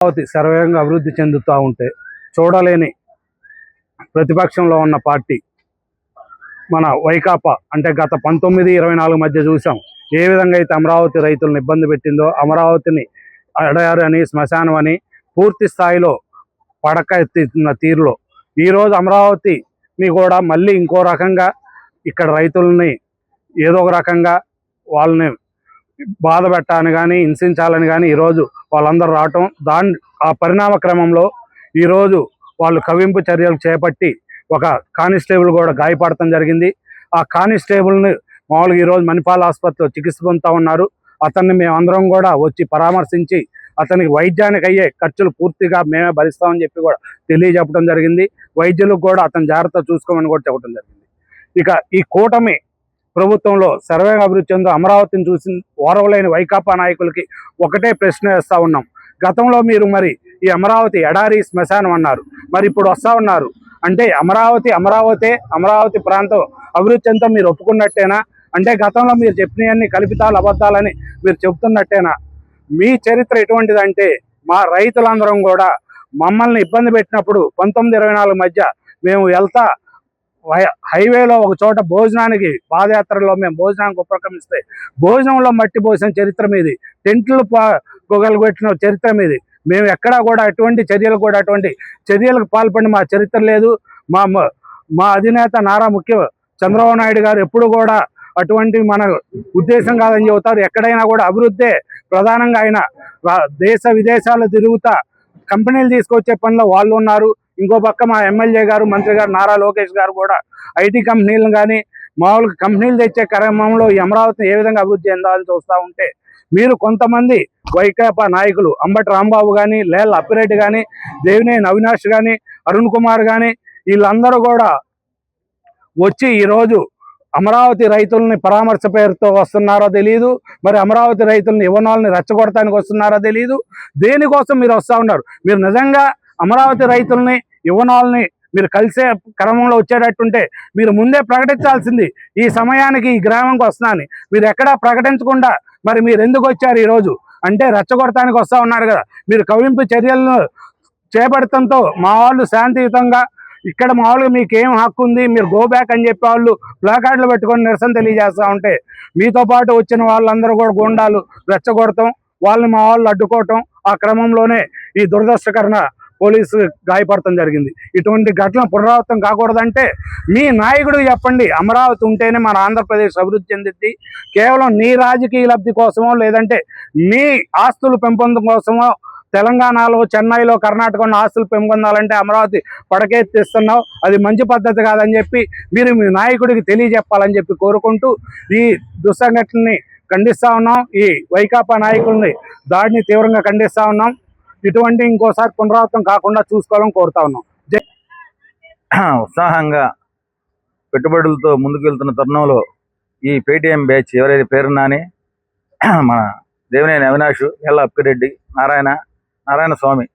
అమరావతి సర్వేగంగా అభివృద్ధి చెందుతూ ఉంటే చూడలేని ప్రతిపక్షంలో ఉన్న పార్టీ మన వైకాపా. అంటే గత 19-24 మధ్య చూసాం ఏ విధంగా అయితే అమరావతి రైతులను ఇబ్బంది పెట్టిందో, అమరావతిని ఎడారి అని, శ్మశానం అని పూర్తి స్థాయిలో పడక ఎత్తిన తీరులో ఈరోజు అమరావతిని కూడా మళ్ళీ ఇంకో రకంగా ఇక్కడ రైతులని ఏదో ఒక రకంగా వాళ్ళని బాధ పెట్టాలని కానీ, హింసించాలని కానీ ఈరోజు వాళ్ళందరూ రావటం, ఆ పరిణామ క్రమంలో ఈరోజు వాళ్ళు కవింపు చర్యలు చేపట్టి ఒక కానిస్టేబుల్ కూడా గాయపడటం జరిగింది. ఆ కానిస్టేబుల్ని మామూలుగా ఈరోజు మణిపాల్ ఆసుపత్రిలో చికిత్స పొందుతూ ఉన్నారు. అతన్ని మేమందరం కూడా వచ్చి పరామర్శించి అతనికి వైద్యానికి అయ్యే ఖర్చులు పూర్తిగా మేమే భరిస్తామని చెప్పి కూడా తెలియజెప్పడం జరిగింది. వైద్యులకు కూడా అతను జాగ్రత్త చూసుకోమని కూడా చెప్పడం జరిగింది. ఇక ఈ కూటమి ప్రభుత్వంలో సర్వేగా అభివృద్ధి చెందో అమరావతిని చూసి ఓరవలేని వైకాపా నాయకులకి ఒకటే ప్రశ్న వేస్తూ ఉన్నాం. గతంలో మీరు మరి ఈ అమరావతి ఎడారి శ్మశానం అన్నారు, మరి ఇప్పుడు వస్తూ ఉన్నారు అంటే అమరావతి ప్రాంతం అభివృద్ధి చెందో మీరు ఒప్పుకున్నట్టేనా? అంటే గతంలో మీరు చెప్పినవన్నీ కల్పితాలు, అబద్ధాలని మీరు చెబుతున్నట్టేనా? మీ చరిత్ర ఎటువంటిదంటే మా రైతులందరం కూడా మమ్మల్ని ఇబ్బంది పెట్టినప్పుడు 19-24 మధ్య మేము వెళ్తా హైవేలో ఒక చోట భోజనానికి, పాదయాత్రలో మేము భోజనానికి ఉపక్రమిస్తే భోజనంలో మట్టి పోసిన చరిత్ర మీది, టెంట్లు పొగలగొట్టిన చరిత్ర మీది. మేము ఎక్కడా కూడా అటువంటి చర్యలకు పాల్పడిన మా చరిత్ర లేదు. మా అధినేత నారా చంద్రబాబు నాయుడు గారు ఎప్పుడు కూడా అటువంటి మన ఉద్దేశం కాదని చెబుతారు. ఎక్కడైనా కూడా అభివృద్ధే ప్రధానంగా ఆయన దేశ విదేశాలు తిరుగుతా కంపెనీలు తీసుకొచ్చే పనిలో వాళ్ళు ఉన్నారు. ఇంకో పక్క మా ఎమ్మెల్యే గారు, మంత్రి గారు నారా లోకేష్ గారు కూడా ఐటీ కంపెనీలను కానీ మామూలుగా కంపెనీలు తెచ్చే క్రమంలో ఈ అమరావతిని ఏ విధంగా అభివృద్ధి చెందాలని చూస్తూ ఉంటే మీరు కొంతమంది వైకాపా నాయకులు అంబటి రాంబాబు కానీ, లేళ్ల అప్పిరెడ్డి కానీ, దేవినేని అవినాష్ కానీ, అరుణ్ కుమార్ కానీ వీళ్ళందరూ కూడా వచ్చి ఈరోజు అమరావతి రైతుల్ని పరామర్శ పేరుతో వస్తున్నారో తెలియదు, మరి అమరావతి రైతుల్ని యువనాలని రెచ్చగొడటానికి వస్తున్నారో తెలియదు. దేనికోసం మీరు వస్తూ ఉన్నారు? మీరు నిజంగా అమరావతి రైతుల్ని, యువనాలని మీరు కలిసే క్రమంలో వచ్చేటట్టుంటే మీరు ముందే ప్రకటించాల్సింది, ఈ సమయానికి ఈ గ్రామంకి వస్తున్నాను. మీరు ఎక్కడా ప్రకటించకుండా మరి మీరు ఎందుకు వచ్చారు ఈరోజు? అంటే రెచ్చగొడటానికి వస్తూ ఉన్నారు కదా. మీరు కవింపు చర్యలను చేపడటంతో మా వాళ్ళు శాంతియుతంగా ఇక్కడ మామూలుగా మీకు ఏం హక్కు ఉంది, మీరు గో బ్యాక్ అని చెప్పి వాళ్ళు ప్లాకార్డులు పెట్టుకొని నిరసన తెలియజేస్తూ ఉంటే మీతో పాటు వచ్చిన వాళ్ళందరూ కూడా గుండాలు రెచ్చగొడతాం, వాళ్ళని మా వాళ్ళు అడ్డుకోవటం, ఆ క్రమంలోనే ఈ దురదృష్టకరణ పోలీసు గాయపడటం జరిగింది. ఇటువంటి ఘటన పునరావృతం కాకూడదంటే మీ నాయకుడు చెప్పండి, అమరావతి ఉంటేనే మన ఆంధ్రప్రదేశ్ అభివృద్ధి చెందిద్ది. కేవలం నీ రాజకీయ లబ్ధి కోసమో లేదంటే మీ ఆస్తులు పెంపొందడం కోసమో తెలంగాణలో, చెన్నైలో, కర్ణాటకలో ఆస్తులు పెంపొందాలంటే అమరావతి పడకెత్తిస్తున్నావు, అది మంచి పద్ధతి కాదని చెప్పి మీరు మీ నాయకుడికి తెలియజెప్పాలని చెప్పి కోరుకుంటూ ఈ దుస్సంఘటనని ఖండిస్తూ ఉన్నాం. ఈ వైకాపా నాయకుల్ని దాడిని తీవ్రంగా ఖండిస్తూ ఉన్నాం. ఇటువంటి ఇంకోసారి పునరావృతం కాకుండా చూసుకోవాలని కోరుతా ఉన్నాం. ఉత్సాహంగా పెట్టుబడులతో ముందుకు వెళ్తున్న తరుణంలో ఈ పేటీఎం బ్యాచ్ ఎవరైతే పేరు నాని, మన దేవినేని అవినాష్, ఎల్ల అప్పిరెడ్డి, నారాయణ స్వామి,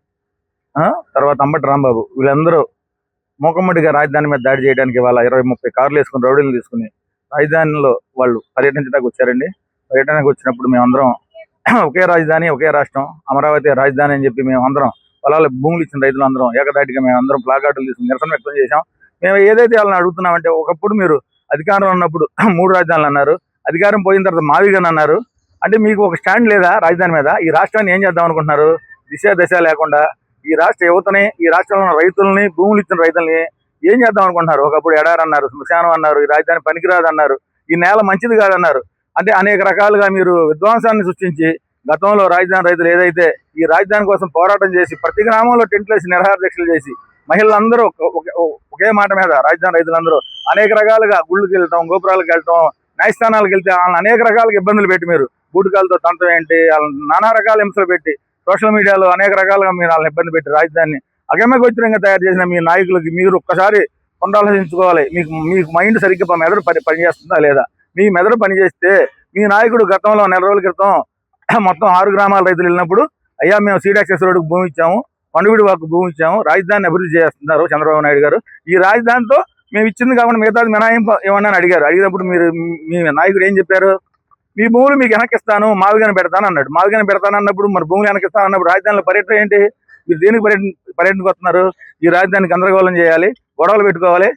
తర్వాత అంబటి రాంబాబు వీళ్ళందరూ మూకమ్మడిగా రాజధాని మీద దాడి చేయడానికి వాళ్ళ 20-30 కార్లు వేసుకుని రౌడీలు తీసుకుని రాజధానిలో వాళ్ళు పర్యటించడానికి వచ్చారండి. పర్యటనకు వచ్చినప్పుడు మేమందరం ఒకే రాజధాని, ఒకే రాష్ట్రం, అమరావతి రాజధాని అని చెప్పి మేమందరం పొలాల భూములు ఇచ్చిన రైతులందరం ఏకదాటిగా మేమందరం ప్లాకార్డులు తీసుకుని నిరసన వ్యక్తం చేశాం. మేము ఏదైతే వాళ్ళని అడుగుతున్నామంటే, ఒకప్పుడు మీరు అధికారంలో ఉన్నప్పుడు 3 రాజధానులు అన్నారు, అధికారం పోయిన తర్వాత మావిగాని అన్నారు. అంటే మీకు ఒక స్టాండ్ లేదా రాజధాని మీద? ఈ రాష్ట్రాన్ని ఏం చేద్దాం అనుకుంటున్నారు? దశ లేకుండా ఈ రాష్ట్ర యువతని, ఈ రాష్ట్రంలో ఉన్న రైతుల్ని, భూములు ఇచ్చిన రైతుల్ని ఏం చేద్దాం అనుకుంటున్నారు? ఒకప్పుడు ఎడారి అన్నారు, శ్మశానం అన్నారు, ఈ రాజధాని పనికిరాదు అన్నారు, ఈ నేల మంచిది కాదన్నారు. అంటే అనేక రకాలుగా మీరు విధ్వంసాన్ని సృష్టించి గతంలో రాజధాని రైతులు ఏదైతే ఈ రాజధాని కోసం పోరాటం చేసి ప్రతి గ్రామంలో టెంట్లు వేసి నిరహార దీక్షలు చేసి మహిళలందరూ ఒకే మాట మీద రాజధాని రైతులందరూ అనేక రకాలుగా గుళ్ళకి వెళ్తాం, గోపురాలకు వెళ్తాం, న్యాయస్థానాలకు వెళ్తే వాళ్ళని అనేక రకాలుగా ఇబ్బందులు పెట్టి మీరు బూటకాలతో తంతం ఏంటి, వాళ్ళని నానా రకాల హింసలు పెట్టి సోషల్ మీడియాలో అనేక రకాలుగా మీరు వాళ్ళని ఇబ్బంది పెట్టి రాజధానిని అగమ్యగోచరంగా తయారు చేసిన మీ నాయకులకి మీరు ఒక్కసారి పునరాలోచించుకోవాలి. మీకు మైండ్ సరిగ్గా మెదడు పనిచేస్తుందా లేదా? మీ మెదడు పనిచేస్తే మీ నాయకుడు గతంలో 4 రోజుల క్రితం మొత్తం 6 గ్రామాల రైతులు వెళ్ళినప్పుడు, అయ్యా మేము సీడ్ యాక్సెస్ రోడ్డుకు భూమి ఇచ్చాము, కొండవీడి వాకు భూమి ఇచ్చాము, రాజధానిని అభివృద్ధి చేస్తున్నారు చంద్రబాబు నాయుడు గారు, ఈ రాజధానితో మేము ఇచ్చింది కాకుండా మిగతాది మినహాయింపు ఏమన్నా అడిగారు. అడిగినప్పుడు మీ నాయకుడు ఏం చెప్పారు? మీ భూములు మీకు వెనకిస్తాను, మావిగాని పెడతాను అన్నాడు. మావిగాని పెడతాను అన్నప్పుడు మరి భూములు వెనకిస్తాను అన్నప్పుడు రాజధానిలో పర్యటన ఏంటి? మీరు దేనికి పర్యటనకు వస్తున్నారు? ఈ రాజధాని గందరగోళం చేయాలి, గొడవలు పెట్టుకోవాలి,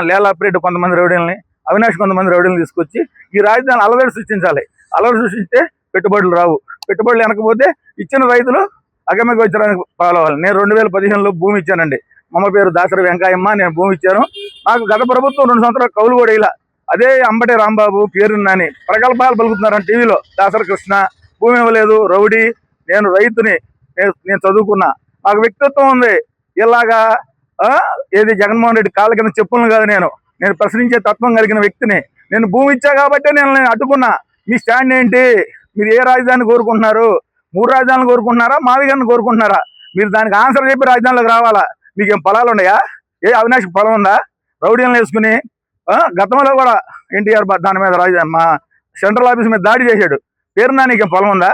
లేలాపరేట్ కొంతమంది రౌడీలని, అవినాష్ కొంతమంది రౌడీలను తీసుకొచ్చి ఈ రాజధాని అలవాటు సృష్టించాలి. అలవాటు సృష్టిస్తే పెట్టుబడులు రావు. పెట్టుబడులు వెనకపోతే ఇచ్చిన రైతులు అగమ్య గోచరానికి పాలవాలి. నేను 2015లో భూమి ఇచ్చానండి. మా అమ్మ పేరు దాసరి వెంకాయమ్మ. నేను భూమి ఇచ్చాను. నాకు గత ప్రభుత్వం 2 సంవత్సరాలు కౌలు కూడా ఇలా అదే అంబటి రాంబాబు పేరున్నాని ప్రగల్భాలు పలుకుతున్నారని టీవీలో. దాసరి కృష్ణ భూమి ఇవ్వలేదు, రౌడీ, నేను రైతుని, నేను చదువుకున్నా, నాకు వ్యక్తిత్వం ఉంది. ఇలాగా ఏది జగన్మోహన్ రెడ్డి కాళ్ళ కింద చెప్పులను కాదు, నేను ప్రశ్నించే తత్వం కలిగిన వ్యక్తిని. నేను భూమి ఇచ్చా కాబట్టి నేను అడ్డుకున్నా. మీ స్టాండ్ ఏంటి? మీరు ఏ రాజధాని కోరుకుంటున్నారు? 3 రాజధానులు కోరుకుంటున్నారా, మావిగారిని కోరుకుంటున్నారా? మీరు దానికి ఆన్సర్ చెప్పి రాజధానిలోకి రావాలా. మీకేం పొలాలు ఉన్నాయా? ఏ అవినాష్ పొలం ఉందా? రౌడీలను వేసుకుని గతంలో కూడా ఎన్టీఆర్ దాని మీద మా సెంట్రల్ ఆఫీస్ మీద దాడి చేశాడు. పేరునా నీకేం పొలం ఉందా?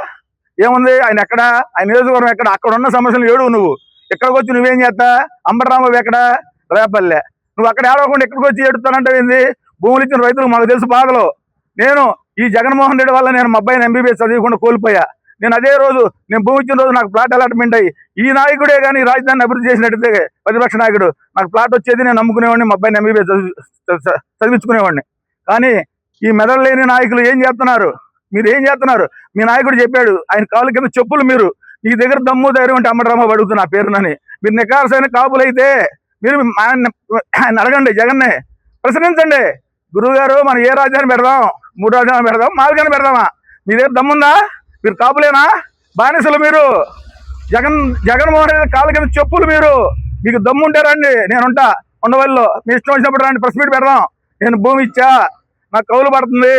ఏముంది? ఆయన నియోజకవర్గం ఎక్కడ? అక్కడ ఉన్న సమస్యలు ఏడు. నువ్వు ఇక్కడికి వచ్చి నువ్వేం చేస్తా? అంబటరాంబాబు ఎక్కడ? రేపల్లె. నువ్వు అక్కడ ఏడవకుండా ఎక్కడికి వచ్చి ఏడుతానంటే ఏంది? భూములు ఇచ్చిన రైతులు మాకు తెలుసు బాధలు. నేను ఈ జగన్మోహన్ రెడ్డి వల్ల నేను మా అబ్బాయిని MBBS చదివకుండా కోల్పోయా. నేను అదే రోజు నేను భూమి ఇచ్చిన రోజు నాకు ప్లాట్ అలాట్మెంట్ అయ్యి ఈ నాయకుడే కానీ రాజధానిని అభివృద్ధి చేసినట్టయితే ప్రతిపక్ష నాయకుడు నాకు ప్లాట్ వచ్చేది, నేను నమ్ముకునేవాడిని, మా అబ్బాయిని MBBS చదివించుకునేవాడిని. కానీ ఈ మెదడు లేని నాయకులు ఏం చేస్తున్నారు? మీరు ఏం చేస్తున్నారు? మీ నాయకుడు చెప్పాడు, ఆయన కాళ్ళ కింద చెప్పులు. మీరు మీ దగ్గర దమ్ము ధైర్యం అంటే అంబటరాంబాబు అడుగుతున్నా పేరునని. మీరు నికార్సైన కాపులైతే మీరు ఆయన అడగండి, జగన్నే ప్రశ్నించండి. గురువు గారు మనం ఏ రాజధాని పెడదాం? 3 రాజధానులు పెడదాం, మావిగాని పెడదామా? మీ దగ్గర దమ్ముందా? మీరు కాపులేనా? బానిసలు మీరు. జగన్మోహన్ రెడ్డి కాళ్ళ కింద చెప్పులు మీరు. మీకు దమ్ముంటే రండి, నేనుంటా ఉండవల్లో. మీ ఇష్టం వచ్చినప్పుడు రండి, ప్రెస్ మీట్ పెడదాం. నేను భూమి ఇచ్చా, నాకు కౌలు పడుతుంది.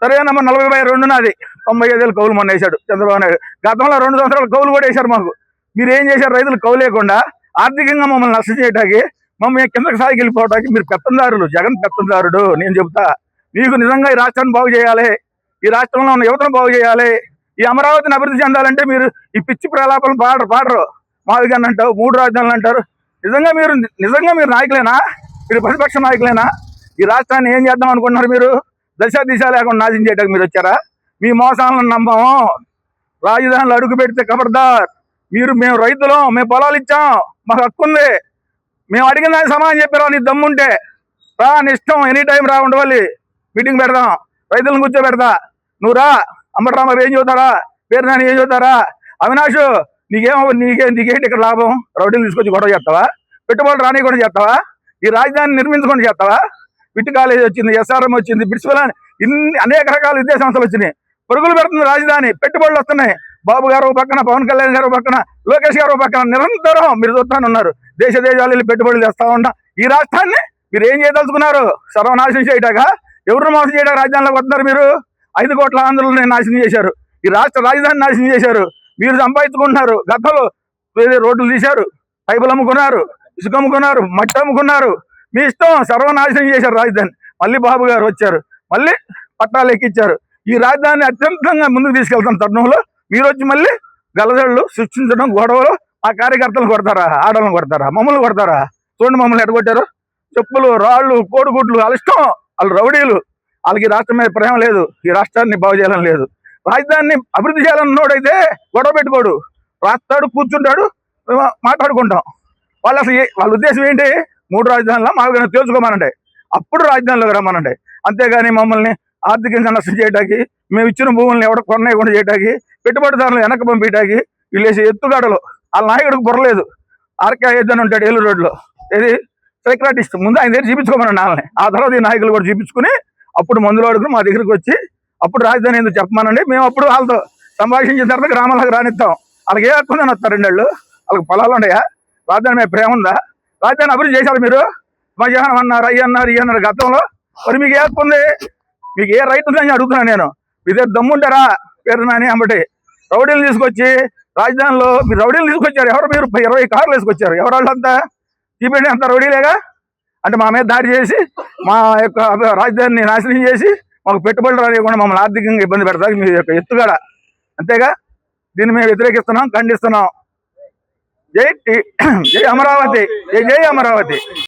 సరేనమ్మా, 40/2 నాది. 95,000 కౌలు మొన్న వేశాడు చంద్రబాబు నాయుడు. గతంలో 2 సంవత్సరాలు కౌలు కూడా వేశారు మాకు. మీరు ఏం చేశారు? రైతులు కౌలు లేకుండా ఆర్థికంగా మమ్మల్ని నష్టం చేయడానికి, మమ్మల్ని కిందకి సాగి వెళ్ళిపోవడానికి మీరు పెత్తందారులు. జగన్ పెత్తందారుడు. నేను చెబుతా, మీకు నిజంగా ఈ రాష్ట్రాన్ని బాగు చేయాలి, ఈ రాష్ట్రంలో ఉన్న యువతను బాగు చేయాలి, ఈ అమరావతిని అభివృద్ధి చెందాలంటే మీరు ఈ పిచ్చి ప్రలాపాలను పాడరు. మావిగాన్ని అంటారు, 3 రాజధానులు అంటారు. నిజంగా మీరు నాయకులేనా? మీరు ప్రతిపక్ష నాయకులేనా? ఈ రాష్ట్రాన్ని ఏం చేద్దాం అనుకుంటున్నారు మీరు? దిశ లేకుండా నాశనం చేయడానికి మీరు వచ్చారా? మీ మోసాలను నమ్మము. రాజధానిలో అడుగు పెడితే ఖబర్దార్. మేము రైతులం, మేము పొలాలు ఇచ్చాం, మాకు హక్కు ఉంది. మేము అడిగిన దానికి సమాధానం చెప్పారా? నీ దమ్ముంటే రా, నీ ఇష్టం, ఎనీ టైం రా, ఉండవాలి. మీటింగ్ పెడదాం, రైతులను కూర్చోబెడతా. నువ్వు రా. అంబటరాంబాబు ఏం చదువుతారా? పేరునాని ఏం చదువుతారా? అవినాష్ నీకేంటి ఇక్కడ లాభం? రౌడీలు తీసుకొచ్చి గొడవ చేస్తావా? పెట్టుబడులు రాని కూడా చేస్తావా? ఈ రాజధాని నిర్మించుకొని చేస్తావా? విట్ కాలేజ్ వచ్చింది, SRM వచ్చింది, బిట్స్వెల్, ఇన్ని అనేక రకాల విద్యా సంస్థలు వచ్చినాయి. పరుగులు పెడుతుంది రాజధాని. పెట్టుబడులు వస్తున్నాయి. బాబు గారు పక్కన, పవన్ కళ్యాణ్ గారు పక్కన, లోకేష్ గారు పక్కన నిరంతరం మీరు చూస్తానున్నారు. దేశాలు పెట్టుబడులు తెస్తా ఉంటా. ఈ రాష్ట్రాన్ని మీరు ఏం చేయదలుచుకున్నారు? సర్వనాశనం చేయటాక? ఎవరిని మోసం చేయడానికి రాజధానిలోకి వస్తున్నారు మీరు? 5 కోట్ల ఆంధ్రులను నాశనం చేశారు. ఈ రాష్ట్ర రాజధాని నాశనం చేశారు. మీరు సంపాదించుకుంటున్నారు. గతంలో రోడ్లు తీశారు, పైపులు అమ్ముకున్నారు, ఇసుక అమ్ముకున్నారు, మట్టి అమ్ముకున్నారు. మీ ఇష్టం. సర్వనాశనం చేశారు రాజధాని. మళ్ళీ బాబు గారు వచ్చారు, మళ్ళీ పట్టాలు ఎక్కించారు. ఈ రాజధానిని అత్యంతంగా ముందుకు తీసుకెళ్తున్న తరుణంలో మీరు వచ్చి మళ్ళీ గలజళ్ళు సృష్టించడం, గొడవలు. ఆ కార్యకర్తలను కొడతారా? ఆడలను కొడతారా? మమ్మల్ని కొడతారా? చూడండి మమ్మల్ని ఎడగొట్టారు. చెప్పులు, రాళ్ళు, కోడిగుడ్లు. వాళ్ళ ఇష్టం. వాళ్ళు రౌడీలు. వాళ్ళకి రాష్ట్రం మీద ప్రేమ లేదు, ఈ రాష్ట్రాన్ని బాగు చేయాలని లేదు. రాజధానిని అభివృద్ధి చేయాలన్నోడైతే గొడవ పెట్టుకోడు, రాస్తాడు, కూర్చుంటాడు, మాట్లాడుకుంటాం. వాళ్ళు అసలు వాళ్ళ ఉద్దేశం ఏంటి? 3 రాజధానుల మాకు తెలుసుకోమనండి, అప్పుడు రాజధానిలోకి రమ్మనండి. అంతేగాని మమ్మల్ని ఆర్థికంగా నష్టం చేయడానికి, మేము ఇచ్చిన భూములను ఎవడ కొనకుండా చేయడానికి, పెట్టుబడిదారులు వెనక్కి పంపించడానికి వీళ్ళు వేసే ఎత్తుగాడలు. వాళ్ళ నాయకుడికి బుర్రలేదు. ఆర్కే అని ఉంటాడు ఏలూరు రోడ్లో, ఏది సైక్రాటిస్ట్. ముందు ఆయన దగ్గర చూపించుకోమనండి వాళ్ళని. ఆ తర్వాత ఈ నాయకులు కూడా చూపించుకుని అప్పుడు మందులు అడుగుని మా దగ్గరికి వచ్చి అప్పుడు రాజధాని ఎందుకు చెప్పమనండి. మేము అప్పుడు వాళ్ళతో సంభాషించిన తర్వాత గ్రామాలకు రానిస్తాం. వాళ్ళకి ఏ హక్కు ఉందని వస్తారు 2 ఏళ్ళు. వాళ్ళకి పొలాలు ఉన్నాయా? రాజధాని మీద ప్రేమ ఉందా? రాజధాని అభివృద్ధి చేశారు మీరు. మధ్యాహ్నం అన్నారు, అయ్యన్నారు గతంలో. మరి మీకు ఏ హక్కు ఉంది? మీకు ఏ రైతు ఉందని అడుగుతున్నాను నేను. మీ దగ్గర దమ్ముంటారా? పేరునాని అంబటి రౌడీలు తీసుకొచ్చి రాజధానిలో మీరు రౌడీలు తీసుకొచ్చారు. ఎవరు? మీరు 20 కార్లు వేసుకొచ్చారు. ఎవరు వాళ్ళంతా? చూపిండి, అంత రౌడీలేగా. అంటే మా మీద దాడి చేసి మా యొక్క రాజధానిని నాశనం చేసి మాకు పెట్టుబడులు రానివ్వకుండా మమ్మల్ని ఆర్థికంగా ఇబ్బంది పెడతారు మీ యొక్క ఎత్తుగడ. అంతేగా? దీన్ని మేము వ్యతిరేకిస్తున్నాం, ఖండిస్తున్నాం. జై అమరావతి, జై అమరావతి.